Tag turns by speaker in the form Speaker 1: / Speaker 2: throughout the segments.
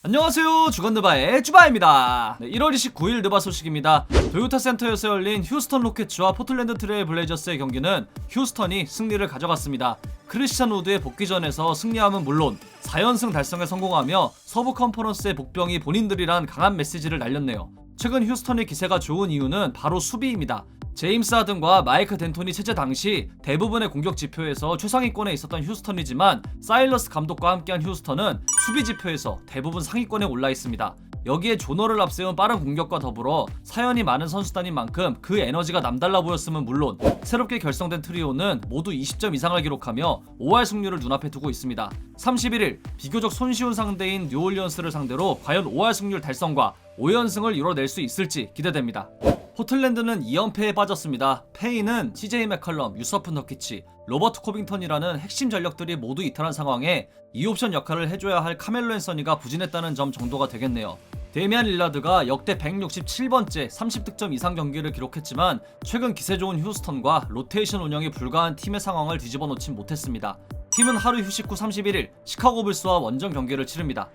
Speaker 1: 안녕하세요, 주간느바의 주바입니다. 1월 29일 느바 소식입니다. 도요타 센터에서 열린 휴스턴 로켓츠와 포틀랜드 트레일 블레이저스의 경기는 휴스턴이 승리를 가져갔습니다. 크리스찬 우드의 복귀전에서 승리함은 물론 4연승 달성에 성공하며 서부 컨퍼런스의 복병이 본인들이란 강한 메시지를 날렸네요. 최근 휴스턴의 기세가 좋은 이유는 바로 수비입니다. 제임스 하든과 마이크 덴토니 체제 당시 대부분의 공격 지표에서 최상위권에 있었던 휴스턴이지만 사일러스 감독과 함께한 휴스턴은 수비 지표에서 대부분 상위권에 올라 있습니다. 여기에 조너를 앞세운 빠른 공격과 더불어 사연이 많은 선수단인 만큼 그 에너지가 남달라 보였음은 물론 새롭게 결성된 트리오는 모두 20점 이상을 기록하며 5할 승률을 눈앞에 두고 있습니다. 31일 비교적 손쉬운 상대인 뉴올리언스를 상대로 과연 5할 승률 달성과 5연승을 이뤄낼 수 있을지 기대됩니다. 포틀랜드는 2연패에 빠졌습니다. 페인은 CJ 맥컬럼, 유서프 너키치, 로버트 코빙턴이라는 핵심 전력들이 모두 이탈한 상황에 2옵션 역할을 해줘야 할 카멜로 앤서니가 부진했다는 점 정도가 되겠네요. 데미안 릴라드가 역대 167번째 30득점 이상 경기를 기록했지만 최근 기세 좋은 휴스턴과 로테이션 운영이 불가한 팀의 상황을 뒤집어 놓진 못했습니다. 팀은 하루 휴식 후 31일 시카고 불스와 원정 경기를 치릅니다.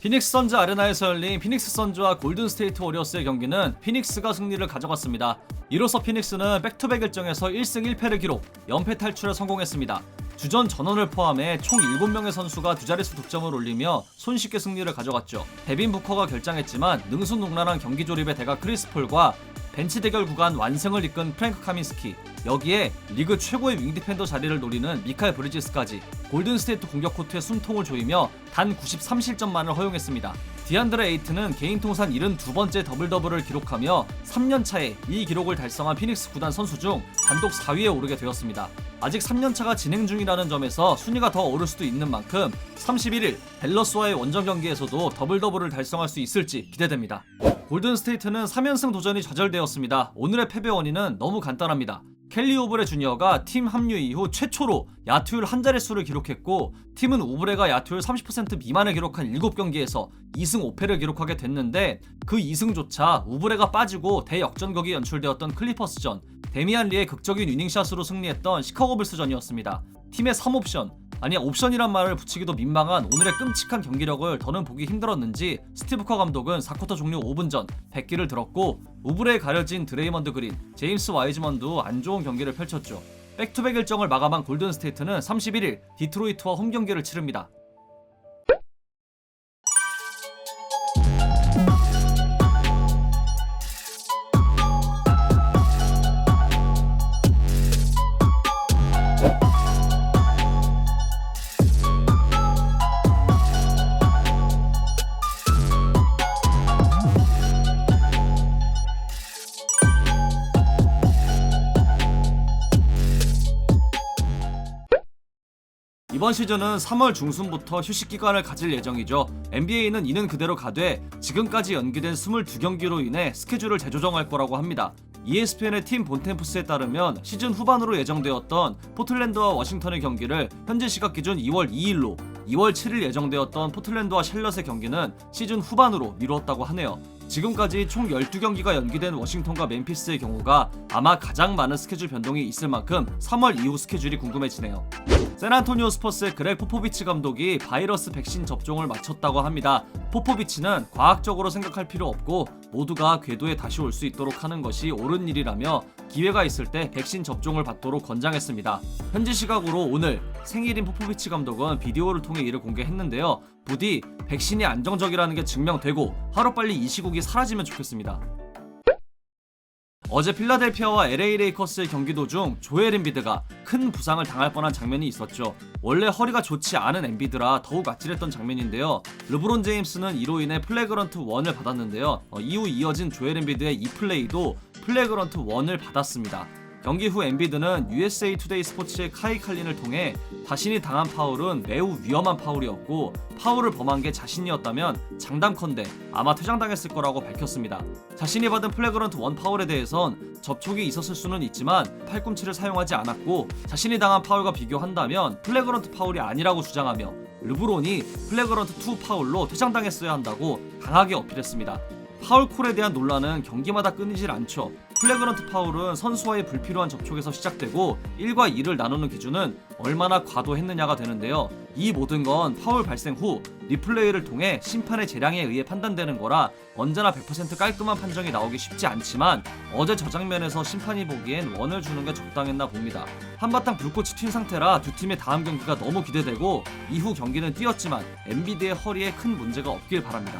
Speaker 1: 피닉스 선즈 아레나에서 열린 피닉스 선즈와 골든 스테이트 워리어스의 경기는 피닉스가 승리를 가져갔습니다. 이로써 피닉스는 백투백 일정에서 1승 1패를 기록, 연패 탈출에 성공했습니다. 주전 전원을 포함해 총 7명의 선수가 두 자릿수 득점을 올리며 손쉽게 승리를 가져갔죠. 데빈 부커가 결장했지만 능수능란한 경기 조립의 대가 크리스 폴과 벤치 대결 구간 완승을 이끈 프랭크 카민스키, 여기에 리그 최고의 윙디펜더 자리를 노리는 미카엘 브리지스까지 골든스테이트 공격 코트에 숨통을 조이며 단 93실점만을 허용했습니다. 디안드레 에이튼은 개인 통산 72번째 더블더블을 기록하며 3년차에 이 기록을 달성한 피닉스 구단 선수 중 단독 4위에 오르게 되었습니다. 아직 3년차가 진행 중이라는 점에서 순위가 더 오를 수도 있는 만큼 31일 댈러스와의 원정 경기에서도 더블더블을 달성할 수 있을지 기대됩니다. 골든스테이트는 3연승 도전이 좌절되었습니다. 오늘의 패배 원인은 너무 간단합니다. 켈리 오브레 주니어가 팀 합류 이후 최초로 야투율 한 자릿수를 기록했고, 팀은 오브레가 야투율 30% 미만을 기록한 7경기에서 2승 5패를 기록하게 됐는데 그 2승조차 우브레가 빠지고 대역전극이 연출되었던 클리퍼스전, 데미안 리의 극적인 위닝샷으로 승리했던 시카고 불스전이었습니다. 팀의 3옵션, 아니 옵션이란 말을 붙이기도 민망한 오늘의 끔찍한 경기력을 더는 보기 힘들었는지 스티브 커 감독은 4쿼터 종료 5분 전 100기를 들었고, 우브레에 가려진 드레이먼드 그린, 제임스 와이즈먼도 안 좋은 경기를 펼쳤죠. 백투백 일정을 마감한 골든스테이트는 31일 디트로이트와 홈경기를 치릅니다. 이번 시즌은 3월 중순부터 휴식 기간을 가질 예정이죠. NBA는 이는 그대로 가되 지금까지 연기된 22경기로 인해 스케줄을 재조정할 거라고 합니다. ESPN의 팀 본템프스에 따르면 시즌 후반으로 예정되었던 포틀랜드와 워싱턴의 경기를 현지 시각 기준 2월 2일로, 2월 7일 예정되었던 포틀랜드와 샬럿의 경기는 시즌 후반으로 미루었다고 하네요. 지금까지 총 12경기가 연기된 워싱턴과 멤피스의 경우가 아마 가장 많은 스케줄 변동이 있을 만큼 3월 이후 스케줄이 궁금해지네요. 샌안토니오 스퍼스의 그렉 포포비치 감독이 바이러스 백신 접종을 마쳤다고 합니다. 포포비치는 과학적으로 생각할 필요 없고 모두가 궤도에 다시 올 수 있도록 하는 것이 옳은 일이라며 기회가 있을 때 백신 접종을 받도록 권장했습니다. 현지 시각으로 오늘 생일인 포포비치 감독은 비디오를 통해 이를 공개했는데요. 부디 백신이 안정적이라는 게 증명되고 하루빨리 이 시국이 사라지면 좋겠습니다. 어제 필라델피아와 LA 레이커스의 경기 도중 조엘 엠비드가 큰 부상을 당할 뻔한 장면이 있었죠. 원래 허리가 좋지 않은 엠비드라 더욱 아찔했던 장면인데요. 르브론 제임스는 이로 인해 플래그런트 1을 받았는데요. 이후 이어진 조엘 엠비드의 이 플레이도 플래그런트 1을 받았습니다. 경기 후 엠비드는 USA 투데이 스포츠의 카이 칼린을 통해 자신이 당한 파울은 매우 위험한 파울이었고 파울을 범한 게 자신이었다면 장담컨대 아마 퇴장당했을 거라고 밝혔습니다. 자신이 받은 플래그런트 1 파울에 대해선 접촉이 있었을 수는 있지만 팔꿈치를 사용하지 않았고 자신이 당한 파울과 비교한다면 플래그런트 파울이 아니라고 주장하며 르브론이 플래그런트 2 파울로 퇴장당했어야 한다고 강하게 어필했습니다. 파울콜에 대한 논란은 경기마다 끊이질 않죠. 플래그런트 파울은 선수와의 불필요한 접촉에서 시작되고 1과 2를 나누는 기준은 얼마나 과도했느냐가 되는데요. 이 모든 건 파울 발생 후 리플레이를 통해 심판의 재량에 의해 판단되는 거라 언제나 100% 깔끔한 판정이 나오기 쉽지 않지만 어제 저 장면에서 심판이 보기엔 원을 주는 게 적당했나 봅니다. 한바탕 불꽃이 튄 상태라 두 팀의 다음 경기가 너무 기대되고 이후 경기는 뛰었지만 엔비디의 허리에 큰 문제가 없길 바랍니다.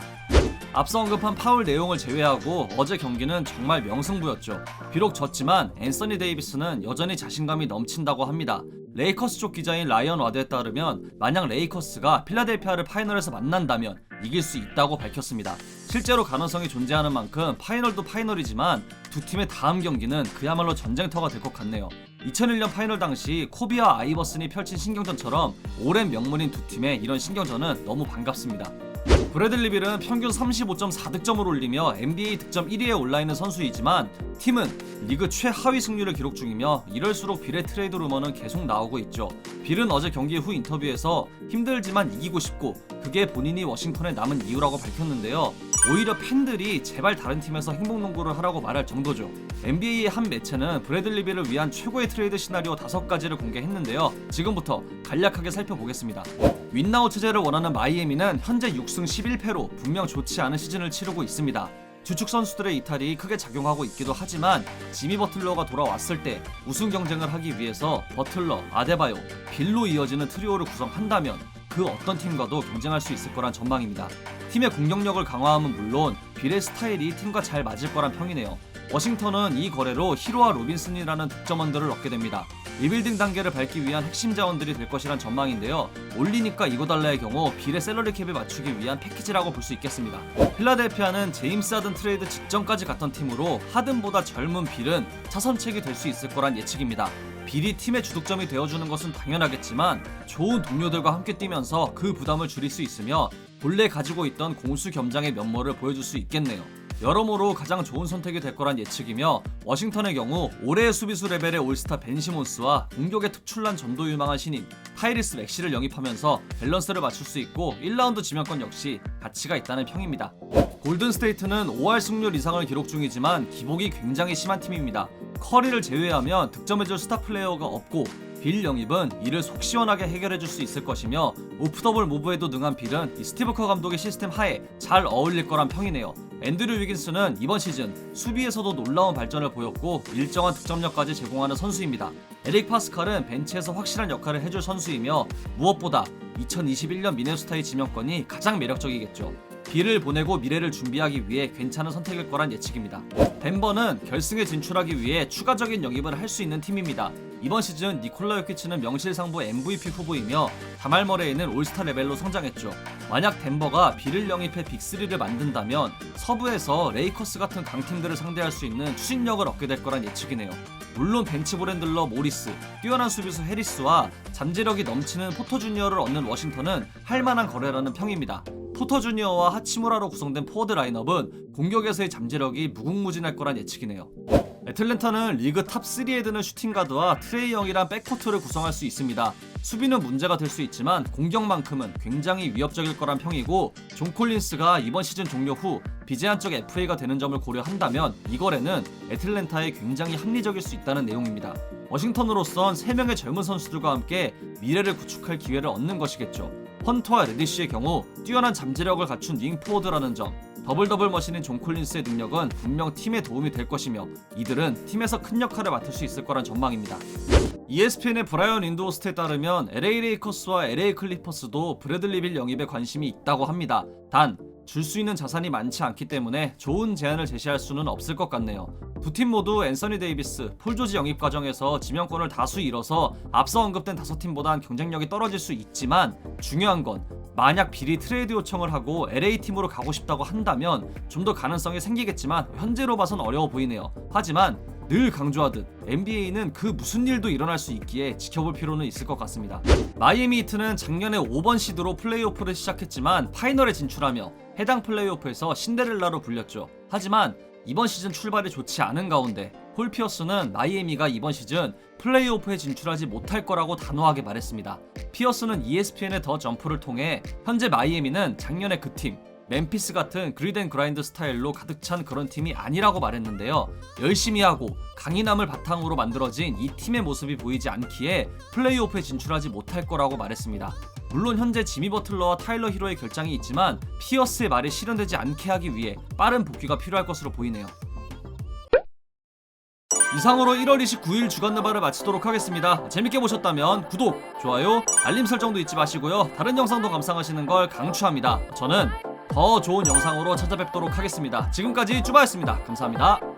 Speaker 1: 앞서 언급한 파울 내용을 제외하고 어제 경기는 정말 명승부였죠. 비록 졌지만 앤서니 데이비스는 여전히 자신감이 넘친다고 합니다. 레이커스 쪽 기자인 라이언 와드에 따르면 만약 레이커스가 필라델피아를 파이널에서 만난다면 이길 수 있다고 밝혔습니다. 실제로 가능성이 존재하는 만큼 파이널도 파이널이지만 두 팀의 다음 경기는 그야말로 전쟁터가 될 것 같네요. 2001년 파이널 당시 코비와 아이버슨이 펼친 신경전처럼 오랜 명문인 두 팀의 이런 신경전은 너무 반갑습니다. 브래들리 빌은 평균 35.4득점을 올리며 NBA 득점 1위에 올라있는 선수이지만 팀은 리그 최하위 승률을 기록 중이며 이럴수록 빌의 트레이드 루머는 계속 나오고 있죠. 빌은 어제 경기 후 인터뷰에서 힘들지만 이기고 싶고 그게 본인이 워싱턴에 남은 이유라고 밝혔는데요. 오히려 팬들이 제발 다른 팀에서 행복농구를 하라고 말할 정도죠. NBA의 한 매체는 브래들리 빌을 위한 최고의 트레이드 시나리오 5가지를 공개했는데요. 지금부터 간략하게 살펴보겠습니다. 윈나우 체제를 원하는 마이애미는 현재 6승 11패로 분명 좋지 않은 시즌을 치르고 있습니다. 주축 선수들의 이탈이 크게 작용하고 있기도 하지만 지미 버틀러가 돌아왔을 때 우승 경쟁을 하기 위해서 버틀러, 아데바요, 빌로 이어지는 트리오를 구성한다면 그 어떤 팀과도 경쟁할 수 있을 거란 전망입니다. 팀의 공격력을 강화함은 물론 빌의 스타일이 팀과 잘 맞을 거란 평이네요. 워싱턴은 이 거래로 히로와 로빈슨이라는 득점원들을 얻게 됩니다. 리빌딩 단계를 밟기 위한 핵심 자원들이 될 것이란 전망인데요. 올리니까 이거 달라의 경우 빌의 셀러리 캡에 맞추기 위한 패키지라고 볼 수 있겠습니다. 필라델피아는 제임스 하든 트레이드 직전까지 갔던 팀으로 하든보다 젊은 빌은 차선책이 될 수 있을 거란 예측입니다. 빌이 팀의 주득점이 되어주는 것은 당연하겠지만 좋은 동료들과 함께 뛰면서 그 부담을 줄일 수 있으며 본래 가지고 있던 공수 겸장의 면모를 보여줄 수 있겠네요. 여러모로 가장 좋은 선택이 될 거란 예측이며 워싱턴의 경우 올해의 수비수 레벨의 올스타 벤 시몬스와 공격에 특출난 점도 유망한 신인 타이리스 맥시를 영입하면서 밸런스를 맞출 수 있고 1라운드 지명권 역시 가치가 있다는 평입니다. 골든스테이트는 5할 승률 이상을 기록 중이지만 기복이 굉장히 심한 팀입니다. 커리를 제외하면 득점해줄 스타 플레이어가 없고 빌 영입은 이를 속 시원하게 해결해줄 수 있을 것이며 오프더블 무브에도 능한 빌은 이 스티브 커 감독의 시스템 하에 잘 어울릴 거란 평이네요. 앤드류 위긴스는 이번 시즌 수비에서도 놀라운 발전을 보였고 일정한 득점력까지 제공하는 선수입니다. 에릭 파스칼은 벤치에서 확실한 역할을 해줄 선수이며 무엇보다 2021년 미네소타의 지명권이 가장 매력적이겠죠. 빌을 보내고 미래를 준비하기 위해 괜찮은 선택일 거란 예측입니다. 덴버는 결승에 진출하기 위해 추가적인 영입을 할 수 있는 팀입니다. 이번 시즌 니콜라 요키치는 명실상부 MVP 후보이며 다말 머레이는 올스타 레벨로 성장했죠. 만약 덴버가 빌을 영입해 빅3를 만든다면 서부에서 레이커스 같은 강팀들을 상대할 수 있는 추진력을 얻게 될 거란 예측이네요. 물론 벤치 브랜들러 모리스, 뛰어난 수비수 해리스와 잠재력이 넘치는 포터 주니어를 얻는 워싱턴은 할만한 거래라는 평입니다. 포터 주니어와 하치무라로 구성된 포워드 라인업은 공격에서의 잠재력이 무궁무진할 거란 예측이네요. 애틀랜타는 리그 탑 3에 드는 슈팅가드와 트레이 영이란 백코트를 구성할 수 있습니다. 수비는 문제가 될 수 있지만 공격만큼은 굉장히 위협적일 거란 평이고 존 콜린스가 이번 시즌 종료 후 비제한적 FA가 되는 점을 고려한다면 이 거래는 애틀랜타에 굉장히 합리적일 수 있다는 내용입니다. 워싱턴으로선 3명의 젊은 선수들과 함께 미래를 구축할 기회를 얻는 것이겠죠. 헌터와 레디쉬의 경우 뛰어난 잠재력을 갖춘 윙 포워드라는 점, 더블 머신인 존 콜린스의 능력은 분명 팀에 도움이 될 것이며 이들은 팀에서 큰 역할을 맡을 수 있을 거란 전망입니다. ESPN의 브라이언 윈드호스트에 따르면 LA 레이커스와 LA 클리퍼스도 브래들리 빌 영입에 관심이 있다고 합니다. 단 줄 수 있는 자산이 많지 않기 때문에 좋은 제안을 제시할 수는 없을 것 같네요. 두 팀 모두 앤서니 데이비스, 폴 조지 영입 과정에서 지명권을 다수 잃어서 앞서 언급된 5팀보단 경쟁력이 떨어질 수 있지만 중요한 건 만약 빌이 트레이드 요청을 하고 LA 팀으로 가고 싶다고 한다면 좀 더 가능성이 생기겠지만 현재로 봐선 어려워 보이네요. 하지만 늘 강조하듯 NBA는 그 무슨 일도 일어날 수 있기에 지켜볼 필요는 있을 것 같습니다. 마이애미 히트는 작년에 5번 시드로 플레이오프를 시작했지만 파이널에 진출하며 해당 플레이오프에서 신데렐라로 불렸죠. 하지만 이번 시즌 출발이 좋지 않은 가운데 폴 피어스는 마이애미가 이번 시즌 플레이오프에 진출하지 못할 거라고 단호하게 말했습니다. 피어스는 ESPN의 더 점프를 통해 현재 마이애미는 작년에 그 팀 멤피스 같은 그리드 앤 그라인드 스타일로 가득 찬 그런 팀이 아니라고 말했는데요. 열심히 하고 강인함을 바탕으로 만들어진 이 팀의 모습이 보이지 않기에 플레이오프에 진출하지 못할 거라고 말했습니다. 물론 현재 지미 버틀러와 타일러 히로의 결장이 있지만 피어스의 말이 실현되지 않게 하기 위해 빠른 복귀가 필요할 것으로 보이네요. 이상으로 1월 29일 주간 느바를 마치도록 하겠습니다. 재밌게 보셨다면 구독, 좋아요, 알림 설정도 잊지 마시고요. 다른 영상도 감상하시는 걸 강추합니다. 저는 더 좋은 영상으로 찾아뵙도록 하겠습니다. 지금까지 쭈바였습니다. 감사합니다.